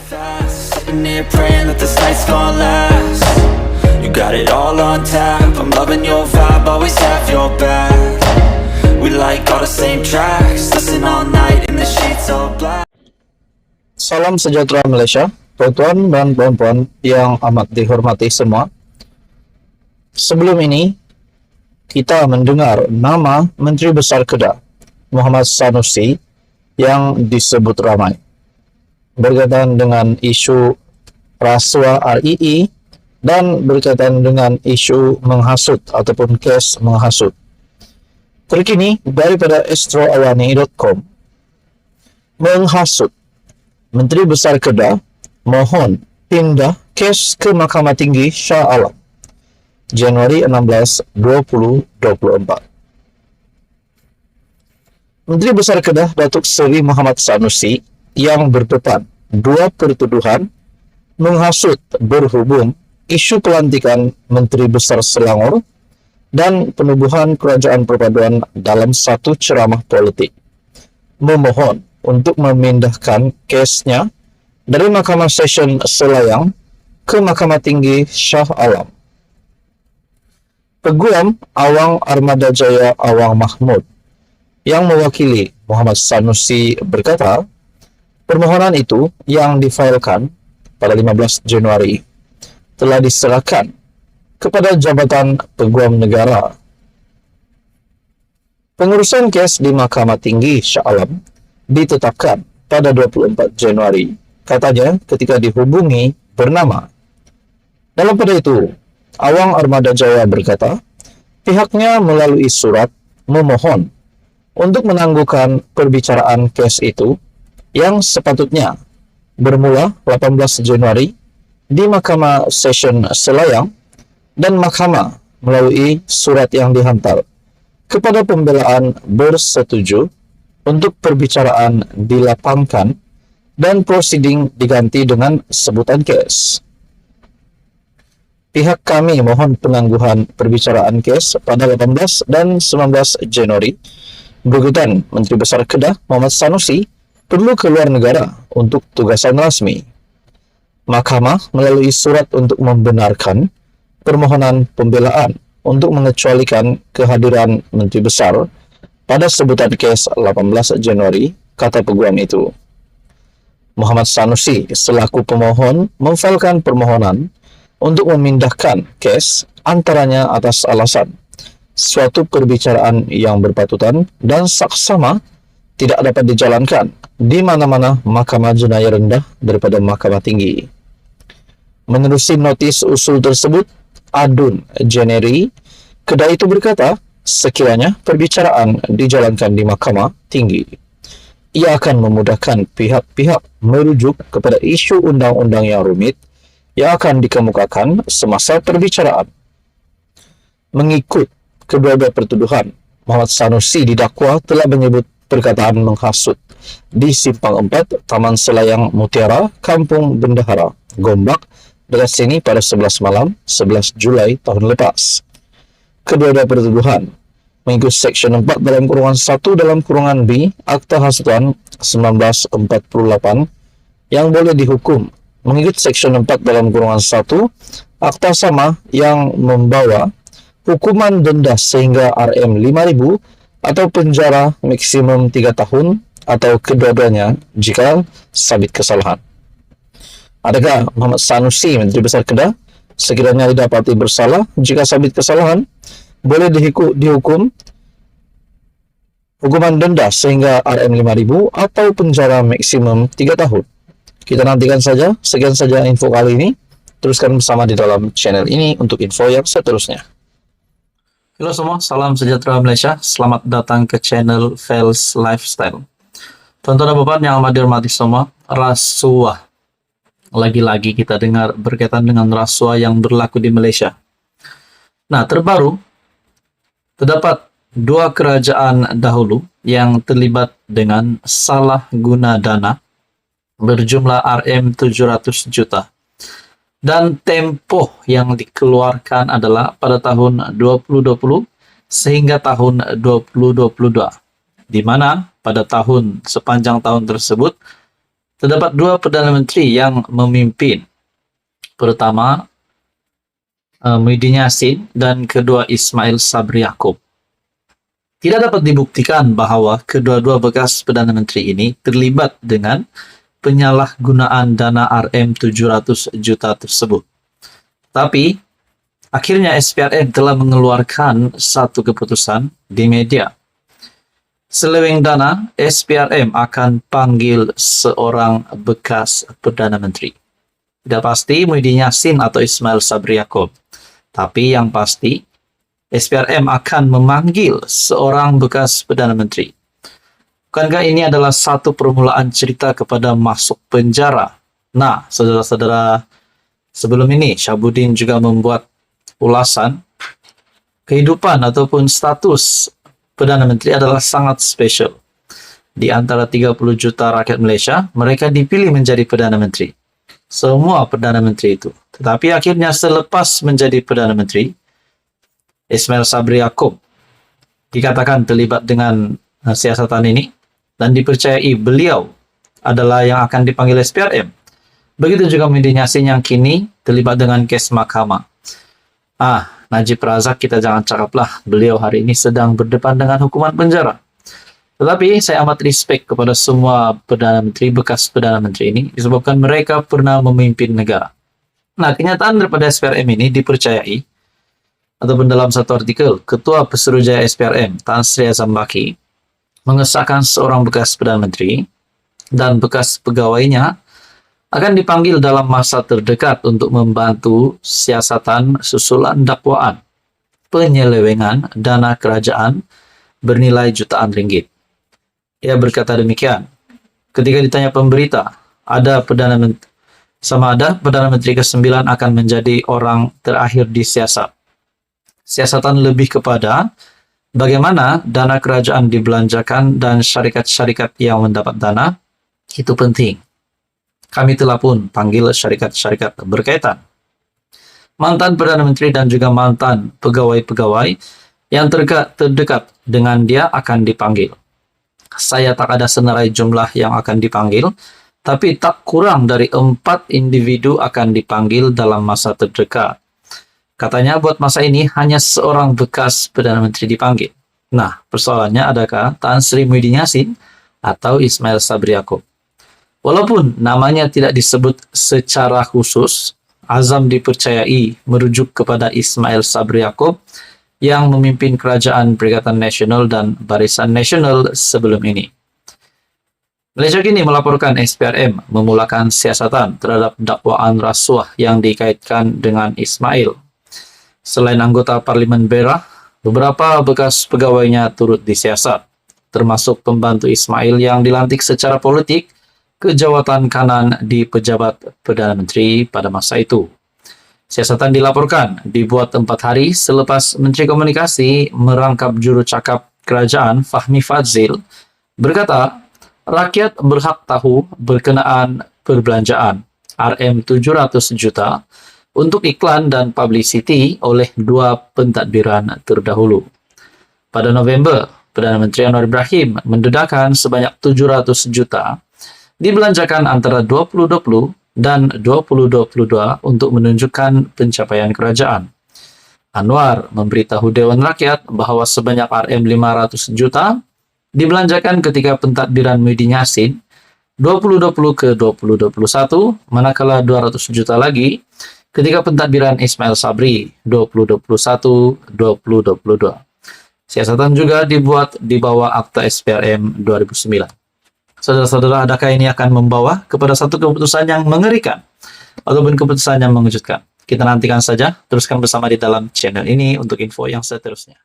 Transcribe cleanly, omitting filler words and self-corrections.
fast, sitting here praying that this night's gonna last. You got it all on tap, I'm loving your vibe, always have your back. We like all the same tracks, listen all night in the sheets all black. Salam sejahtera Malaysia, tuan-tuan dan puan-puan yang amat dihormati semua. Sebelum ini, kita mendengar nama Menteri Besar Kedah, Muhammad Sanusi, yang disebut ramai berkaitan dengan isu rasuah REE dan berkaitan dengan isu menghasut ataupun kes menghasut. Terkini daripada astroawani.com, menghasut Menteri Besar Kedah mohon pindah kes ke Mahkamah Tinggi Shah Alam Januari 16, 2024. Menteri Besar Kedah Datuk Seri Muhammad Sanusi yang berdepan dua pertuduhan menghasut berhubung isu pelantikan Menteri Besar Selangor dan penubuhan kerajaan perpaduan dalam satu ceramah politik, memohon untuk memindahkan kesnya dari Mahkamah Session Selayang ke Mahkamah Tinggi Shah Alam. Peguam Awang Armada Jaya Awang Mahmud yang mewakili Muhammad Sanusi berkata, permohonan itu yang difailkan pada 15 Januari telah diserahkan kepada Jabatan Peguam Negara. Pengurusan kes di Mahkamah Tinggi Shah Alam ditetapkan pada 24 Januari, katanya ketika dihubungi bernama. Dalam pada itu, Awang Armada Jaya berkata, pihaknya melalui surat memohon untuk menangguhkan perbicaraan kes itu yang sepatutnya bermula 18 Januari di Mahkamah Session Selayang, dan Mahkamah melalui surat yang dihantar kepada pembelaan bersetuju untuk perbicaraan dilapangkan dan prosiding diganti dengan sebutan kes. Pihak kami mohon penangguhan perbicaraan kes pada 18 dan 19 Januari berkaitan Menteri Besar Kedah Muhammad Sanusi perlu keluar negara untuk tugasan rasmi. Mahkamah melalui surat untuk membenarkan permohonan pembelaan untuk mengecualikan kehadiran Menteri Besar pada sebutan kes 18 Januari, kata peguam itu. Muhammad Sanusi selaku pemohon memfailkan permohonan untuk memindahkan kes antaranya atas alasan suatu perbicaraan yang berpatutan dan saksama tidak dapat dijalankan di mana-mana Mahkamah Jenayah rendah daripada Mahkamah Tinggi. Menerusi notis usul tersebut, Adun Jeneri Kedah itu berkata, sekiranya perbicaraan dijalankan di Mahkamah Tinggi, ia akan memudahkan pihak-pihak merujuk kepada isu undang-undang yang rumit yang akan dikemukakan semasa perbicaraan. Mengikut kedua-dua pertuduhan, Muhammad Sanusi didakwa telah menyebut perkataan menghasut di Simpang 4, Taman Selayang Mutiara, Kampung Bendahara, Gombak, dekat sini pada 11 malam 11 Julai tahun lepas. Kedua-dua pertuduhan mengikut Seksyen 4 dalam kurungan 1 dalam kurungan B Akta Hasutan 1948 yang boleh dihukum mengikut Seksyen 4 dalam kurungan 1 Akta sama yang membawa hukuman denda sehingga RM5.000 atau penjara maksimum 3 tahun atau kedua-duanya jika sabit kesalahan. Adakah Muhammad Sanusi, Menteri Besar Kedah, sekiranya didapati bersalah jika sabit kesalahan, boleh dihukum hukuman denda sehingga RM5.000 atau penjara maksimum 3 tahun? Kita nantikan saja. Sekian saja info kali ini. Teruskan bersama di dalam channel ini untuk info yang seterusnya. Halo semua, salam sejahtera Malaysia. Selamat datang ke channel Fels Lifestyle. Tuan-tuan dan puan yang amat dihormati semua, rasuah. Lagi-lagi kita dengar berkaitan dengan rasuah yang berlaku di Malaysia. Nah, terbaru, terdapat dua kerajaan dahulu yang terlibat dengan salah guna dana berjumlah RM700 juta. Dan tempoh yang dikeluarkan adalah pada tahun 2020 sehingga tahun 2022, di mana pada sepanjang tahun tersebut terdapat dua Perdana Menteri yang memimpin. Pertama, Muhyiddin Yassin dan kedua Ismail Sabri Yaakob. Tidak dapat dibuktikan bahwa kedua-dua bekas Perdana Menteri ini terlibat dengan penyalahgunaan dana Rm700 juta tersebut. Tapi, akhirnya SPRM telah mengeluarkan satu keputusan di media. Seleweng dana, SPRM akan panggil seorang bekas Perdana Menteri. Tidak pasti Muhyiddin Yassin atau Ismail Sabri Yaakob. Tapi yang pasti, SPRM akan memanggil seorang bekas Perdana Menteri. Bukankah ini adalah satu permulaan cerita kepada masuk penjara? Nah, saudara-saudara, sebelum ini Syahabuddin juga membuat ulasan kehidupan ataupun status Perdana Menteri adalah sangat spesial. Di antara 30 juta rakyat Malaysia, mereka dipilih menjadi Perdana Menteri. Semua Perdana Menteri itu. Tetapi akhirnya selepas menjadi Perdana Menteri, Ismail Sabri Yaakob dikatakan terlibat dengan siasatan ini dan dipercayai beliau adalah yang akan dipanggil SPRM. Begitu juga Muhyiddin Yassin yang kini terlibat dengan kes mahkamah. Najib Razak kita jangan cakaplah, beliau hari ini sedang berdepan dengan hukuman penjara. Tetapi saya amat respect kepada semua Perdana Menteri, bekas Perdana Menteri ini, disebabkan mereka pernah memimpin negara. Nah, kenyataan daripada SPRM ini dipercayai, ataupun dalam satu artikel, Ketua Pesuruhjaya SPRM, Tan Sri Azam Baki, mengesahkan seorang bekas Perdana Menteri dan bekas pegawainya akan dipanggil dalam masa terdekat untuk membantu siasatan susulan dakwaan penyelewengan dana kerajaan bernilai jutaan ringgit. Ia berkata demikian ketika ditanya pemberita, ada Perdana Menteri ke-9 akan menjadi orang terakhir disiasat. Siasatan lebih kepada bagaimana dana kerajaan dibelanjakan dan syarikat-syarikat yang mendapat dana itu penting. Kami telah pun panggil syarikat-syarikat berkaitan. Mantan Perdana Menteri dan juga mantan pegawai-pegawai yang terdekat dengan dia akan dipanggil. Saya tak ada senarai jumlah yang akan dipanggil, tapi tak kurang dari 4 individu akan dipanggil dalam masa terdekat. Katanya buat masa ini hanya seorang bekas Perdana Menteri dipanggil. Nah, persoalannya adakah Tan Sri Muhyiddin Yassin atau Ismail Sabri Yaakob? Walaupun namanya tidak disebut secara khusus, Azam dipercayai merujuk kepada Ismail Sabri Yaakob yang memimpin Kerajaan Perikatan Nasional dan Barisan Nasional sebelum ini. Malaysia kini melaporkan SPRM memulakan siasatan terhadap dakwaan rasuah yang dikaitkan dengan Ismail. Selain anggota Parlimen Berak, beberapa bekas pegawainya turut disiasat, termasuk pembantu Ismail yang dilantik secara politik ke jawatan kanan di pejabat Perdana Menteri pada masa itu. Siasatan dilaporkan dibuat 4 hari selepas Menteri Komunikasi merangkap juru cakap kerajaan Fahmi Fadzil berkata, rakyat berhak tahu berkenaan perbelanjaan Rm700 juta untuk iklan dan publicity oleh 2 pentadbiran terdahulu. Pada November, Perdana Menteri Anwar Ibrahim mendedahkan sebanyak 700 juta dibelanjakan antara 2020 dan 2022 untuk menunjukkan pencapaian kerajaan. Anwar memberitahu Dewan Rakyat bahawa sebanyak Rm500 juta dibelanjakan ketika pentadbiran Muhyiddin Yassin 2020 ke 2021, manakala 200 juta lagi ketika pentadbiran Ismail Sabri 2021-2022. Siasatan juga dibuat di bawah Akta SPRM 2009. Saudara-saudara, adakah ini akan membawa kepada satu keputusan yang mengerikan ataupun keputusan yang mengejutkan? Kita nantikan saja, teruskan bersama di dalam channel ini untuk info yang seterusnya.